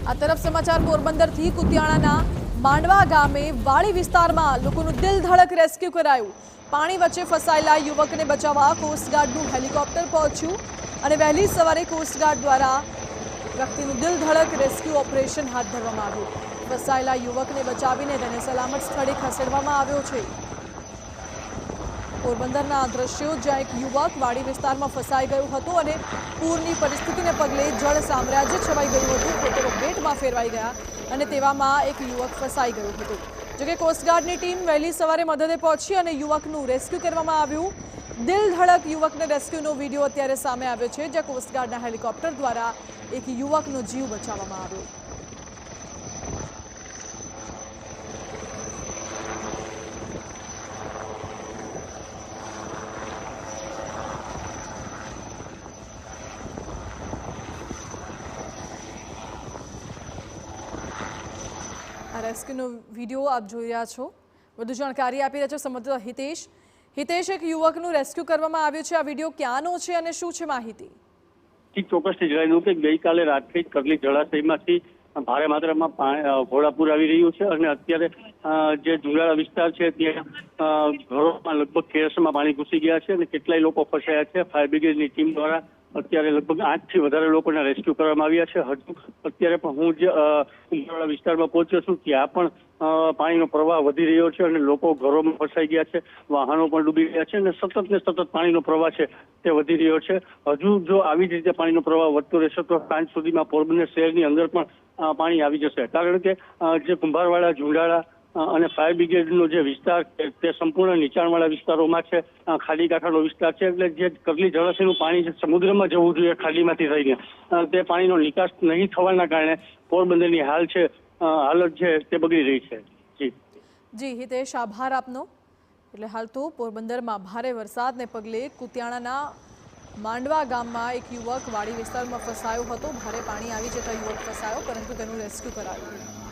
આ તરફ સમાચાર પોરબંદરથી કુતિયાણાના માંડવા ગામે વાડી વિસ્તારમાં લોકોનું દિલ ધડક રેસ્ક્યુ કરાયું। પાણી વચ્ચે ફસાયેલા યુવકને બચાવવા કોસ્ટગાર્ડનું હેલિકોપ્ટર પહોંચ્યું અને વહેલી સવારે કોસ્ટગાર્ડ દ્વારા વ્યક્તિનું દિલ ધડક રેસ્ક્યુ ઓપરેશન હાથ ધરવામાં આવ્યું। ફસાયેલા યુવકને બચાવીને તેને સલામત સ્થળે ખસેડવામાં આવ્યો છે। પોરબંદરના દ્રશ્યો જ્યાં એક યુવક વાડી વિસ્તારમાં ફસાઈ ગયો હતો અને પૂરની પરિસ્થિતિને પગલે જળ સામ્રાજ્ય છવાઈ ગયું હતું। ખેતરો બેટમાં ફેરવાઈ ગયા અને તેવામાં એક યુવક ફસાઈ ગયો હતો। જોકે કોસ્ટગાર્ડની ટીમ વહેલી સવારે મદદે પહોંચી અને યુવકનું રેસ્ક્યુ કરવામાં આવ્યું। દિલ ધડક યુવકને રેસ્ક્યુનો વિડીયો અત્યારે સામે આવ્યો છે, જ્યાં કોસ્ટગાર્ડના હેલિકોપ્ટર દ્વારા એક યુવકનો જીવ બચાવવામાં આવ્યો। આ રેસ્ક્યુનો વિડીયો આપ જોઈ રહ્યા છો। વધુ જાણકારી આપી રહ્યા છો સંવાદદાતા હિતેશ। હિતેશ, એક યુવકનું રેસ્ક્યુ કરવામાં આવ્યું છે, આ વિડીયો ક્યાંનો છે અને શું છે માહિતી? ચોક્કસથી જણાવી દઉં કે ગઈકાલે રાત્રે કરલી જળાશયમાંથી ભારે માત્રામાં ઘોડાપૂર આવી રહ્યું છે અને અત્યારે જે જુંડાળા વિસ્તાર છે ત્યાં ઘરોમાં લગભગ કેરસમાં પાણી ઘૂસી ગયા છે અને કેટલાય લોકો ફસાયા છે। ફાયર બ્રિગેડની ટીમ દ્વારા અત્યારે લગભગ 8 થી વધારે લોકોને રેસ્ક્યુ કરવામાં આવ્યા છે। હજુ અત્યારે પણ હું જે જુંડાળા વિસ્તારમાં પહોંચ્યો છું ત્યાં પણ પાણીનો પ્રવાહ વધી રહ્યો છે અને લોકો ઘરોમાં ફસાઈ ગયા છે, વાહનો પણ ડૂબી ગયા છે અને સતત પાણીનો પ્રવાહ છે તે વધી રહ્યો છે। હજુ જો આવી જ રીતે પાણીનો પ્રવાહ વધતો રહેશે તો સાંજ સુધીમાં પોરબંદર શહેરની અંદર પણ પાણી આવી જશે, કારણ કે જે કુંભારવાડા, જુંડાળા અને ફાયર બ્રિગેડનો જે વિસ્તાર તે સંપૂર્ણ નીચાણવાળા વિસ્તારોમાં છે, ખાડી કાંઠાનો વિસ્તાર છે, એટલે જે કરલી જળાશયનું પાણી છે સમુદ્રમાં જવું જોઈએ ખાડીમાંથી થઈને, તે પાણીનો નિકાસ નહીં થવાના કારણે પોરબંદરની હાલત છે તે બગડી રહી છે। જી હિતેશ, આભાર આપનો। એટલે હાલ તો પોરબંદરમાં ભારે વરસાદને પગલે કુતિયાણાના માંડવા ગામમાં એક યુવક વાડી વિસ્તારમાં ફસાયો હતો। ભારે પાણી આવી જતા યુવક ફસાયો, પરંતુ તેનું રેસ્ક્યુ કરાયું।